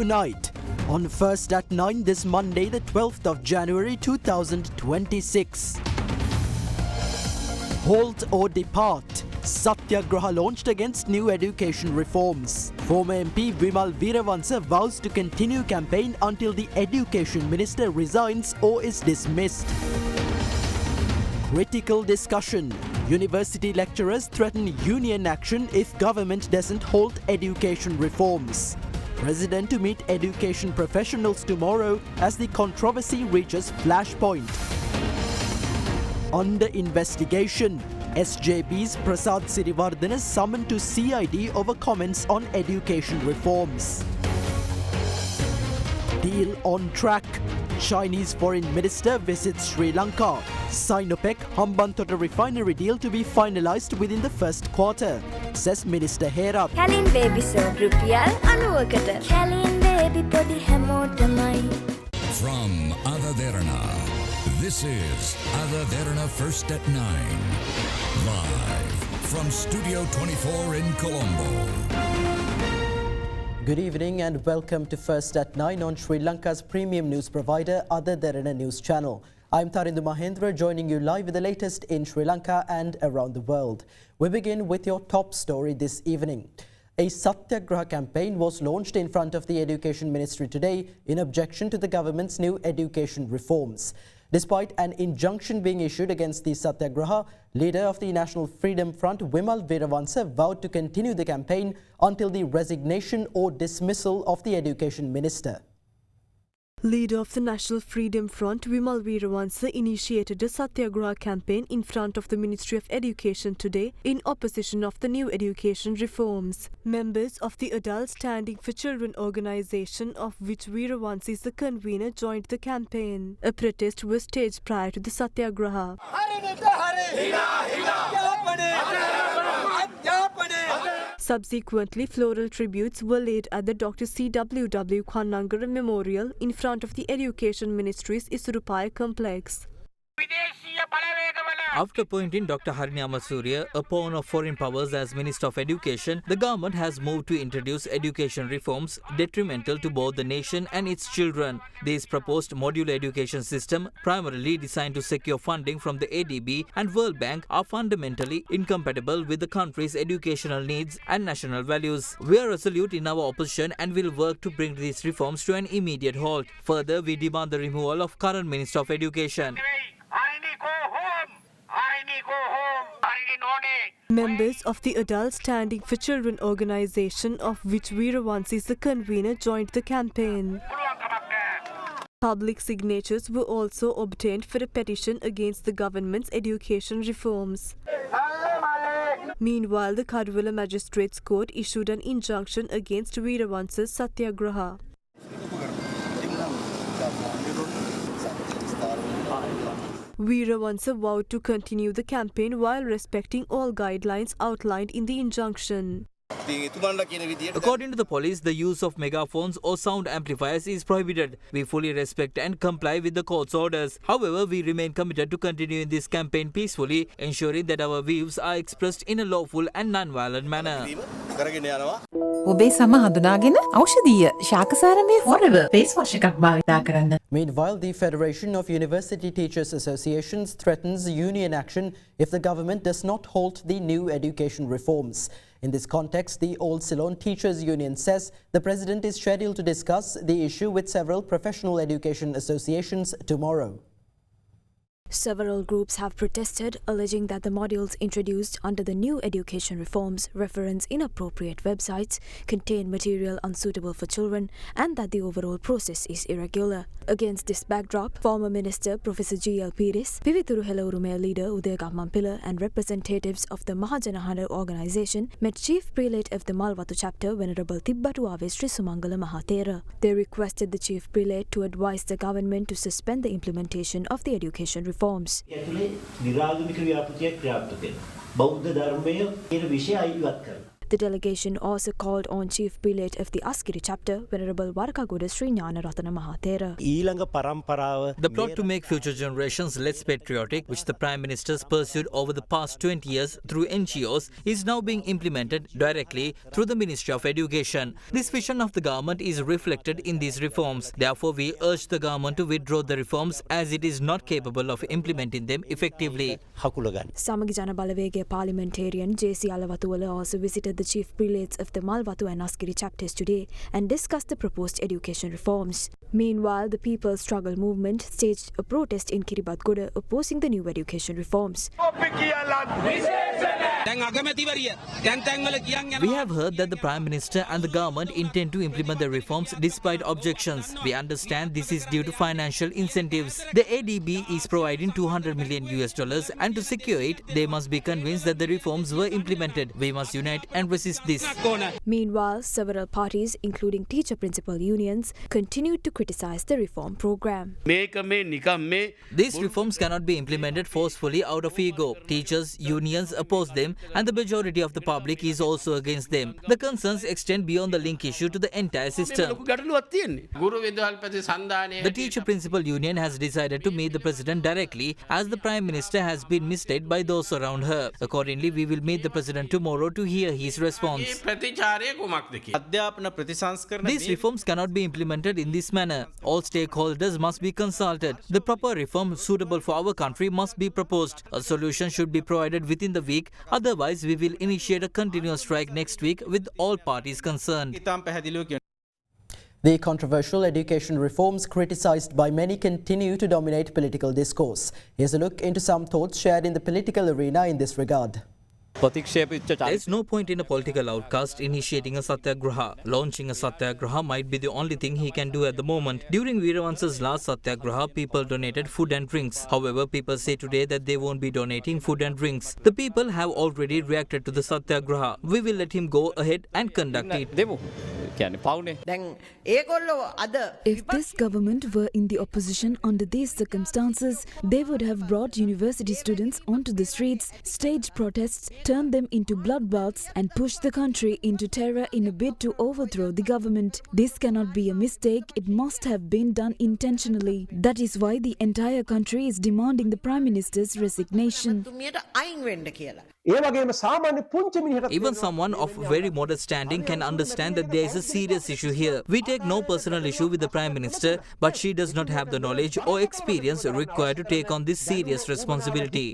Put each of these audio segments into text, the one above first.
tonight. On First at 9 this Monday, the 12th of January 2026. Halt or depart. Satyagraha launched against new education reforms. Former MP Vimal Veeravansa vows to continue campaign until the education minister resigns or is dismissed. Critical discussion. University lecturers threaten union action if government doesn't halt education reforms. President to meet education professionals tomorrow as the controversy reaches flashpoint. Under investigation. SJB's Prasad Sirivardhana summoned to CID over comments on education reforms. Deal on track. Chinese Foreign Minister visits Sri Lanka. Sinopec Hambantota refinery deal to be finalised within the first quarter, says Minister Herath. Kalin baby soap rupial 90කට. Kalin baby podi හැමෝටමයි. From Derana, this is Derana First at 9. Live from Studio 24 in Colombo. Good evening and welcome to First at 9 on Sri Lanka's premium news provider, Derana News Channel. I'm Tarindu Mahendra, joining you live with the latest in Sri Lanka and around the world. We begin with your top story this evening. A Satyagraha campaign was launched in front of the Education Ministry today in objection to the government's new education reforms. Despite an injunction being issued against the Satyagraha, leader of the National Freedom Front, Vimal Veeravansa, vowed to continue the campaign until the resignation or dismissal of the Education Minister. Leader of the National Freedom Front, Vimal Veeravansa, initiated a Satyagraha campaign in front of the Ministry of Education today in opposition of the new education reforms. Members of the Adults Standing for Children organization, of which Veeravansa is the convener, joined the campaign. A protest was staged prior to the Satyagraha. Subsequently, floral tributes were laid at the Dr. C.W.W. Kannangara Memorial in front of the Education Ministry's Isurupaya complex. After appointing Dr. Harini Amarasuriya, a pawn of foreign powers, as Minister of Education, the government has moved to introduce education reforms detrimental to both the nation and its children. This proposed modular education system, primarily designed to secure funding from the ADB and World Bank, are fundamentally incompatible with the country's educational needs and national values. We are resolute in our opposition and will work to bring these reforms to an immediate halt. Further, we demand the removal of current Minister of Education. Members of the Adults Standing for Children organization, of which Veeravansa is the convener, joined the campaign. Public signatures were also obtained for a petition against the government's education reforms. Meanwhile, the Kadwala Magistrates Court issued an injunction against Veeravansa's Satyagraha. Veeravansa vowed to continue the campaign while respecting all guidelines outlined in the injunction. According to the police, the use of megaphones or sound amplifiers is prohibited. We fully respect and comply with the court's orders. However, we remain committed to continuing this campaign peacefully, ensuring that our views are expressed in a lawful and non-violent manner. ඔබේ සම හඳුනාගෙන ඖෂධීය ශාකසාරමය forever face wash එකක් භාවිතා කරන්න. Meanwhile, the Federation of University Teachers Associations threatens union action if the government does not halt the new education reforms. In this context, the Old Ceylon Teachers Union says the president is scheduled to discuss the issue with several professional education associations tomorrow. Several groups have protested, alleging that the modules introduced under the new education reforms reference inappropriate websites, contain material unsuitable for children, and that the overall process is irregular. Against this backdrop, former Minister Professor G.L. Piris, Pivituru Helaurume leader Udaya Gammanpila, and representatives of the Mahajanahana organization met Chief Prelate of the Malwatu chapter, Venerable Tibbatuave Sri Sumangala Mahatera. They requested the Chief Prelate to advise the government to suspend the implementation of the education reforms. The delegation also called on Chief Prelate of the Askiri chapter, Venerable Warakagoda Sri Gnana Ratana Mahathera. The plot to make future generations less patriotic, which the Prime Ministers pursued over the past 20 years through NGOs, is now being implemented directly through the Ministry of Education. This vision of the government is reflected in these reforms. Therefore, we urge the government to withdraw the reforms as it is not capable of implementing them effectively. Samagi Jana Balawege parliamentarian J.C. Alawatuwala also visited the chief prelates of the Malwatu and Askiri chapters today and discussed the proposed education reforms. Meanwhile, the People's Struggle Movement staged a protest in Kiribati opposing the new education reforms. We have heard that the Prime Minister and the government intend to implement the reforms despite objections. We understand this is due to financial incentives. The ADB is providing $200 million and to secure it, they must be convinced that the reforms were implemented. We must unite and resist this. Meanwhile, several parties, including teacher principal unions, continued to criticize the reform program. These reforms cannot be implemented forcefully out of ego. Teachers, unions oppose them and the majority of the public is also against them. The concerns extend beyond the link issue to the entire system. The teacher principal union has decided to meet the president directly as the Prime Minister has been misled by those around her. Accordingly, we will meet the president tomorrow to hear his response. These reforms cannot be implemented in this manner. All stakeholders must be consulted. The proper reform suitable for our country must be proposed. A solution should be provided within the week. Otherwise, we will initiate a continuous strike next week with all parties concerned. The controversial education reforms criticised by many continue to dominate political discourse. Here's a look into some thoughts shared in the political arena in this regard. There is no point in a political outcast initiating a satyagraha. Launching a satyagraha might be the only thing he can do at the moment. During Veeravansa's last satyagraha, people donated food and drinks. However, people say today that they won't be donating food and drinks. The people have already reacted to the satyagraha. We will let him go ahead and conduct it. If this government were in the opposition under these circumstances, they would have brought university students onto the streets, staged protests, turned them into bloodbaths and pushed the country into terror in a bid to overthrow the government. This cannot be a mistake, it must have been done intentionally. That is why the entire country is demanding the Prime Minister's resignation. Even someone of very modest standing can understand that there is a serious issue here. We take no personal issue with the Prime Minister, but she does not have the knowledge or experience required to take on this serious responsibility.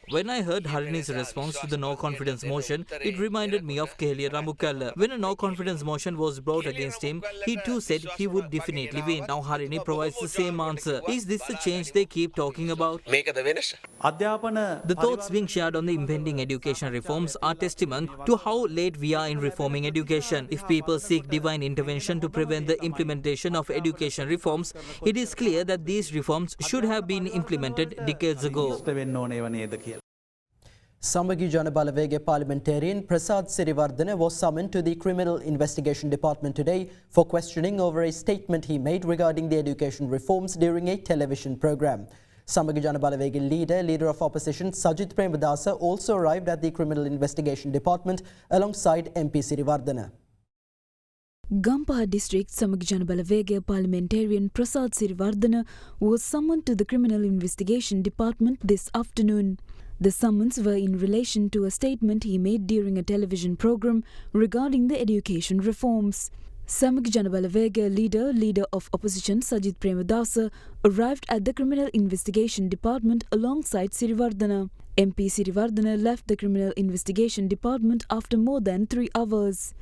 When I heard Harini's response to the no-confidence motion, it reminded me of Kehliya Ramukalla. When a no-confidence motion was brought against him, he too said he would definitely win. Now Harini provides the same answer. Is this the change they keep talking about? The thoughts being shared on the impending education reforms are testament to how late we are in reforming education. If people seek divine intervention to prevent the implementation of education reforms, it is clear that these reforms should have been implemented decades ago. Samagi Jana Balawege parliamentarian Prasad Sirivardhana was summoned to the Criminal Investigation Department today for questioning over a statement he made regarding the education reforms during a television program. Samagi Jana Balawege leader of opposition Sajith Premadasa also arrived at the Criminal Investigation Department alongside MP Sirivardhana. Gampaha District Samagi Jana Balawege parliamentarian Prasad Sirivardhana was summoned to the Criminal Investigation Department this afternoon. The summons were in relation to a statement he made during a television program regarding the education reforms. Samagi Jana Balawege leader of opposition Sajith Premadasa arrived at the Criminal Investigation Department alongside Sirivardhana. MP Sirivardhana left the Criminal Investigation Department after more than 3 hours.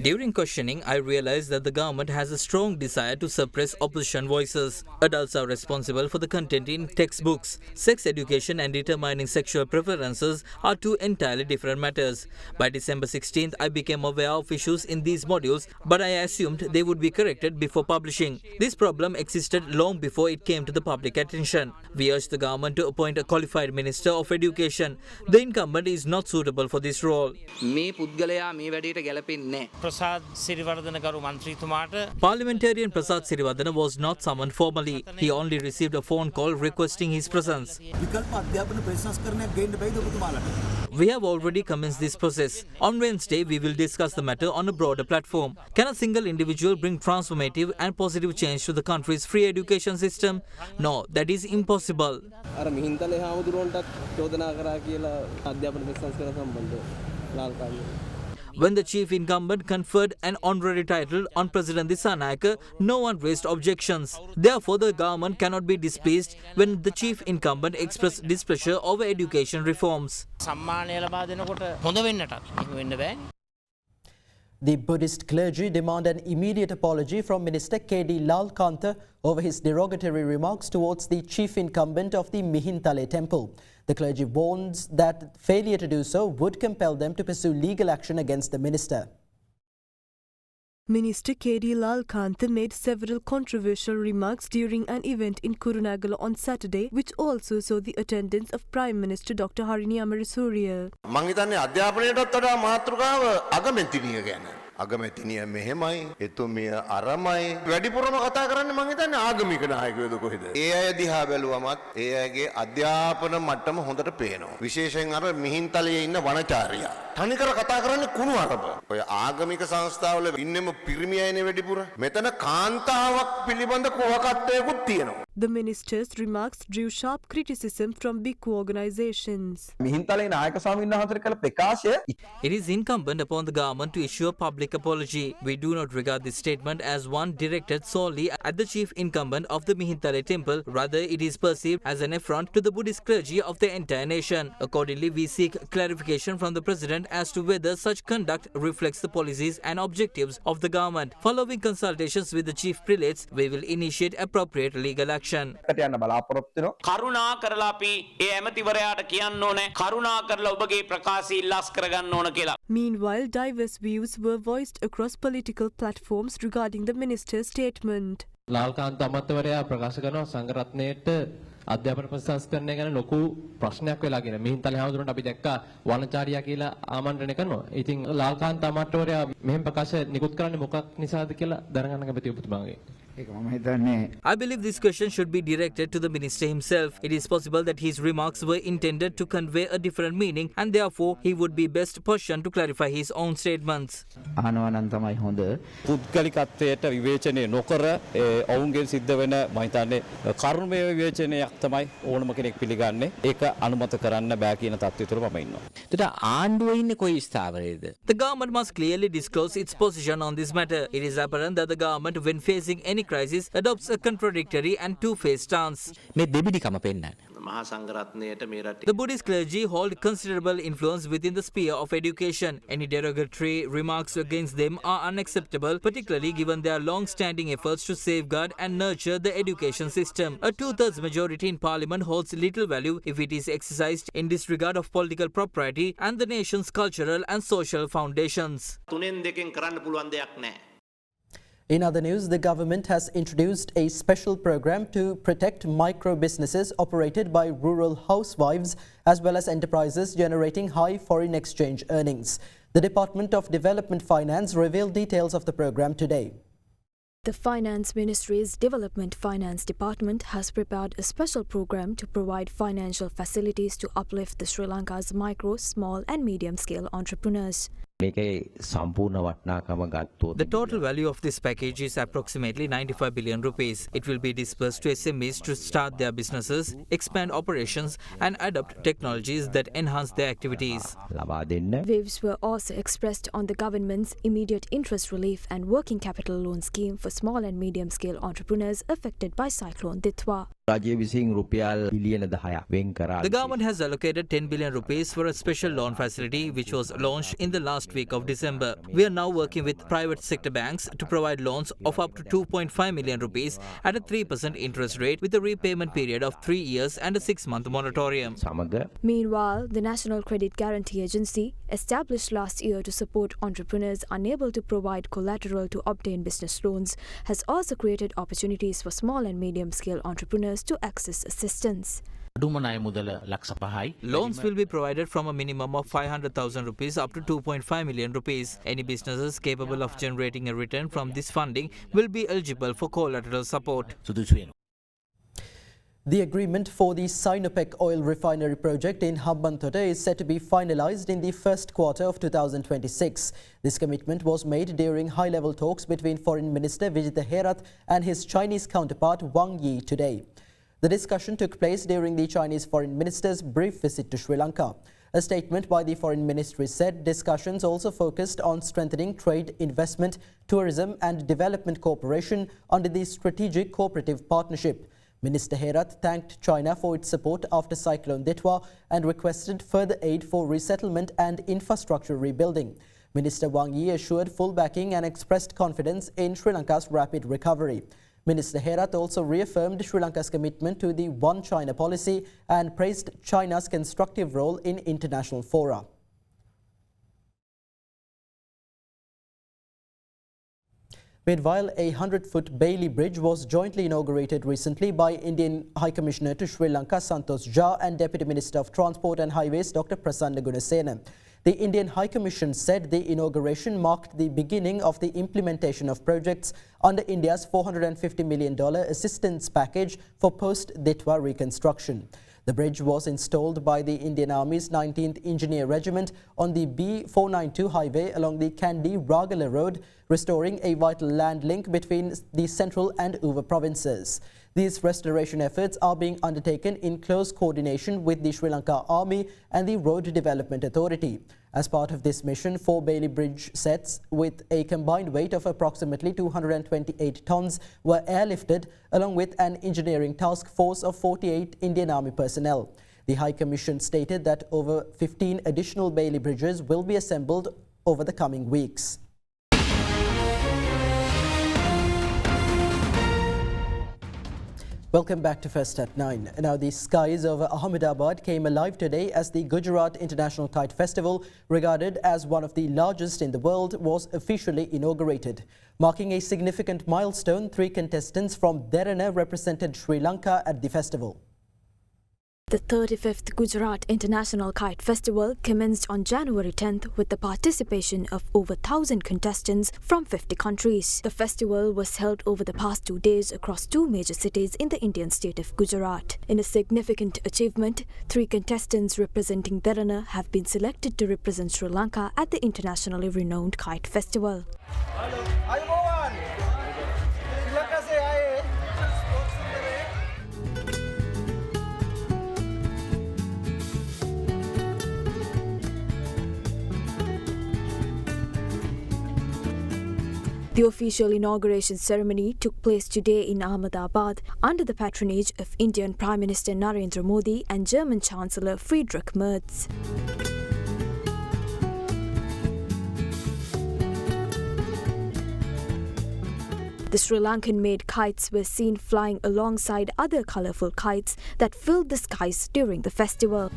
During questioning, I realized that the government has a strong desire to suppress opposition voices. Adults are responsible for the content in textbooks. Sex education and determining sexual preferences are two entirely different matters. By December 16th, I became aware of issues in these modules, but I assumed they would be corrected before publishing. This problem existed long before it came to the public attention. We urge the government to appoint a qualified Minister of Education. The incumbent is not suitable for this role. මේ පුද්ගලයා මේ වැඩේට ගැලපෙන්නේ නැහැ. Prasad සිරිවර්ධනකරු මන්ත්‍රීතුමාට Parliamentarian Prasad Siriwardana was not summoned formally. He only received a phone call requesting his presence. We have already commenced this process. On Wednesday, we will discuss the matter on a broader platform. Can a single individual bring transformative and positive change to the country's free education system? No, that is impossible. අර මිහින්තලේ හාමුදුරුවන්ටත් චෝදනා කරා කියලා අධ්‍යාපන ප්‍රතිසංස්කරණ සම්බන්ධව ලාල්කාවේ. When the chief incumbent conferred an honorary title on President Disanayake, no one raised objections. Therefore, the government cannot be displeased when the chief incumbent expressed displeasure over education reforms. සම්මානය ලබා දෙනකොට හොඳ වෙන්නටත් එහෙම වෙන්න බෑනේ. The Buddhist clergy demand an immediate apology from Minister K.D. Lanka over his derogatory remarks towards the chief incumbent of the Mihintale temple. The clergy warns that failure to do so would compel them to pursue legal action against the minister. Minister K.D. Lanka made several controversial remarks during an event in Kurunagala on Saturday, which also saw the attendance of Prime Minister Dr. Harini Amarasuriya. මං හිතන්නේ අධ්‍යාපනයටත් වඩා මාතෘකාව අගමැතිනිය ගැන. අගමැතිනිය මෙහෙමයි, එතුමිය අරමයි. වැඩිපුරම කතා කරන්නේ මං හිතන්නේ ආගමික නායකයෝද කොහෙද? ඒ අය දිහා බැලුවමත් ඒ අයගේ අධ්‍යාපන මට්ටම හොඳට පේනවා. විශේෂයෙන් අර මිහින්තලයේ ඉන්න වනචාරියා. තනිකර කතා කරන්නේ කුණු අරබ. ඔය ආගමික සංස්ථාවල ඉන්නෙම පිරිමි අයනේ වැඩිපුර. මෙතන කාන්තාවක් පිළිබඳ කුහකත්වයකුත් තියෙනවා. The minister's remarks drew sharp criticism from bhikkhu organizations. Mihintale නායක ස්වාමීන් වහන්සේ කළ ප්‍රකාශය It is incumbent upon the government to issue a public apology. We do not regard this statement as one directed solely at the chief incumbent of the Mihintale temple. Rather, it is perceived as an affront to the Buddhist clergy of the entire nation. Accordingly, we seek clarification from the President as to whether such conduct reflects the policies and objectives of the government. Following consultations with the chief prelates, we will initiate appropriate legal action. යන්න බලාපොරොත්තු වෙනවා. කරුණා කරලා අපි ඒ ඇමතිවරයාට කියන්න ඕනේ කරුණා කරලා ඔබගේ ප්‍රකාශය ඉල්ලාස් කරගන්න ඕන කියලා. Meanwhile, diverse views were voiced across political platforms regarding the minister's statement. Lalkantha අමාත්‍යවරයා ප්‍රකාශ කරනවා සංඝරත්නයේට අධ්‍යාපන ප්‍රතිසංස්කරණය ගැන ලොකු ප්‍රශ්නයක් වෙලා කියන. මිහින්තලේ හාමුදුරන්ට අපි දැක්කා වනචාරියා කියලා ආමන්ත්‍රණය කරනවා. ඉතින් ලාල්කාන්ත අමාත්‍යවරයා මෙහෙම ප්‍රකාශ නිකුත් කරන්නේ මොකක් නිසාද කියලා දැනගන්න කැමතියි ඔබතුමාගේ. I believe this question should be directed to the minister himself. It is possible that his remarks were intended to convey a different meaning and therefore he would be best positioned to clarify his own statements. අහනවා නම් තමයි හොඳ. පුද්ගලිකත්වයට විවේචනය නොකර ඔවුන්ගෙන් සිද්ධ වෙන මම හිතන්නේ කර්මයේ විවේචනයක් තමයි ඕනම කෙනෙක් පිළිගන්නේ. ඒක අනුමත කරන්න බෑ කියන තත්ත්වය තුළ මම ඉන්නවා. ඒතර ආණ්ඩුවේ ඉන්නේ කොයි ස්ථාවරයේද? The government must clearly disclose its position on this matter. It is apparent that the government, when facing any crisis, adopts a contradictory and two-faced stance. මේ දෙබිඩිකම පෙන්නන්නේ. මහා සංඝරත්නයට මේ රටේ The Buddhist clergy hold considerable influence within the sphere of education. Any derogatory remarks against them are unacceptable, particularly given their long-standing efforts to safeguard and nurture the education system. A two-thirds majority in parliament holds little value if it is exercised in disregard of political propriety and the nation's cultural and social foundations. තුනෙන් දෙකෙන් කරන්න පුළුවන් දෙයක් නැහැ. In other news, the government has introduced a special program to protect micro businesses operated by rural housewives as well as enterprises generating high foreign exchange earnings. The Department of Development Finance revealed details of the program today. The Finance Ministry's Development Finance Department has prepared a special program to provide financial facilities to uplift the Sri Lanka's micro, small and medium-scale entrepreneurs. The total value of this package is approximately 95 billion rupees. It will be disbursed to SMEs to start their businesses, expand operations and adopt technologies that enhance their activities. Views were also expressed on the government's immediate interest relief and working capital loan scheme for small and medium-scale entrepreneurs affected by Cyclone Ditwa. The government has allocated 10 billion rupees for a special loan facility which was launched in the last week of December. We are now working with private sector banks to provide loans of up to 2.5 million rupees at a 3% interest rate with a repayment period of 3 years and a 6-month moratorium. Meanwhile, the National Credit Guarantee Agency, established last year to support entrepreneurs unable to provide collateral to obtain business loans, has also created opportunities for small and medium-scale entrepreneurs to access assistance. Loans will be provided from a minimum of 500,000 rupees up to 2.5 million rupees. Any businesses capable of generating a return from this funding will be eligible for collateral support. The agreement for the Sinopec oil refinery project in Hambantota is set to be finalized in the first quarter of 2026. This commitment was made during high-level talks between Foreign Minister Vijitha Herath and his Chinese counterpart Wang Yi today. The discussion took place during the Chinese Foreign Minister's brief visit to Sri Lanka. A statement by the Foreign Ministry said discussions also focused on strengthening trade, investment, tourism and development cooperation under the Strategic Cooperative Partnership. Minister Herath thanked China for its support after Cyclone Ditwa and requested further aid for resettlement and infrastructure rebuilding. Minister Wang Yi assured full backing and expressed confidence in Sri Lanka's rapid recovery. Minister Herath also reaffirmed Sri Lanka's commitment to the One China policy and praised China's constructive role in international fora. Meanwhile, a 100-foot Bailey Bridge was jointly inaugurated recently by Indian High Commissioner to Sri Lanka Santosh Jha and Deputy Minister of Transport and Highways Dr. Prasanna Gunasena. The Indian High Commission said the inauguration marked the beginning of the implementation of projects under India's $450 million assistance package for post-Ditwa reconstruction. The bridge was installed by the Indian Army's 19th Engineer Regiment on the B492 highway along the Kandy-Ragala Road, restoring a vital land link between the central and Uva provinces. These restoration efforts are being undertaken in close coordination with the Sri Lanka Army and the Road Development Authority. As part of this mission, 4 Bailey Bridge sets with a combined weight of approximately 228 tons were airlifted, along with an engineering task force of 48 Indian Army personnel. The High Commission stated that over 15 additional Bailey Bridges will be assembled over the coming weeks. Welcome back to First at 9. Now, the skies over Ahmedabad came alive today as the Gujarat International Kite Festival, regarded as one of the largest in the world, was officially inaugurated. Marking a significant milestone, 3 contestants from Derana represented Sri Lanka at the festival. The 35th Gujarat International Kite Festival commenced on January 10th with the participation of over 1,000 contestants from 50 countries. The festival was held over the past 2 days across 2 major cities in the Indian state of Gujarat. In a significant achievement, 3 contestants representing Derana have been selected to represent Sri Lanka at the internationally renowned Kite Festival. The official inauguration ceremony took place today in Ahmedabad under the patronage of Indian Prime Minister Narendra Modi and German Chancellor Friedrich Merz. The Sri Lankan-made kites were seen flying alongside other colourful kites that filled the skies during the festival.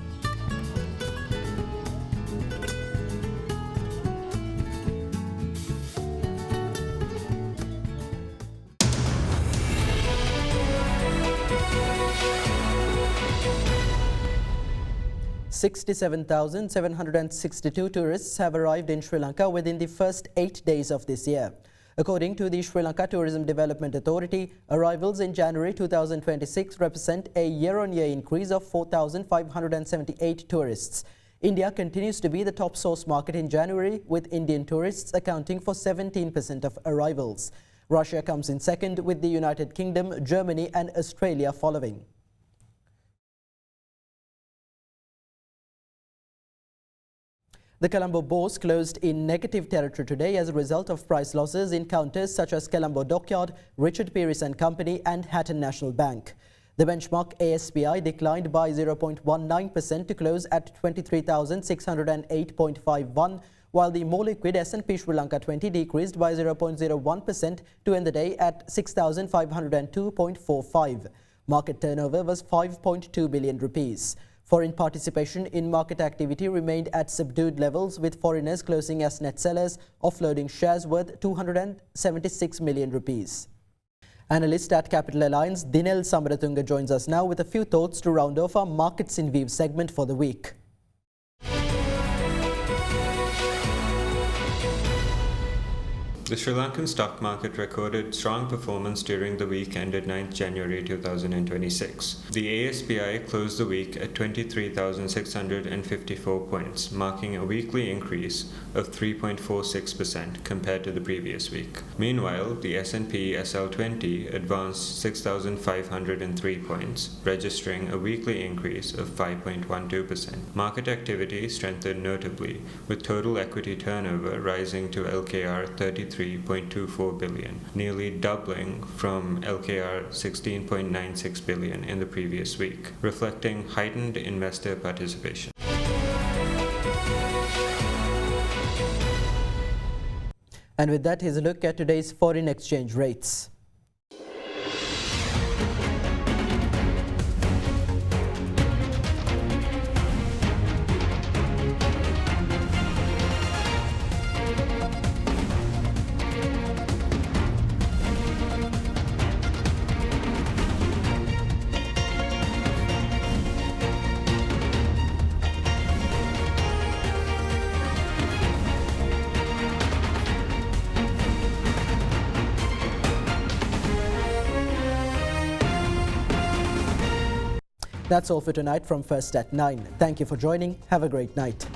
$67,762 tourists have arrived in Sri Lanka within the first 8 days of this year. According to the Sri Lanka Tourism Development Authority, arrivals in January 2026 represent a year-on-year increase of 4,578 tourists. India continues to be the top source market in January, with Indian tourists accounting for 17% of arrivals. Russia comes in second, with the United Kingdom, Germany and Australia following. The Colombo bourse closed in negative territory today as a result of price losses in counters such as Colombo Dockyard, Richard Pearce & Company and Hatton National Bank. The benchmark ASPI declined by 0.19% to close at 23,608.51, while the more liquid S&P Sri Lanka 20 decreased by 0.01% to end the day at 6,502.45. Market turnover was 5.2 billion rupees. Foreign participation in market activity remained at subdued levels, with foreigners closing as net sellers, offloading shares worth 276 million rupees. Analyst at Capital Alliance, Dinel Samaratunga joins us now with a few thoughts to round off our Markets in View segment for the week. The Sri Lankan stock market recorded strong performance during the week ended 9th January 2026. The ASPI closed the week at 23,654 points, marking a weekly increase of 3.46% compared to the previous week. Meanwhile, the S&P SL20 advanced 6,503 points, registering a weekly increase of 5.12%. Market activity strengthened notably, with total equity turnover rising to LKR 33.24 billion, nearly doubling from LKR 16.96 billion in the previous week, reflecting heightened investor participation. And with that, here's a look at today's foreign exchange rates. That's all for tonight from First at 9. Thank you for joining. Have a great night.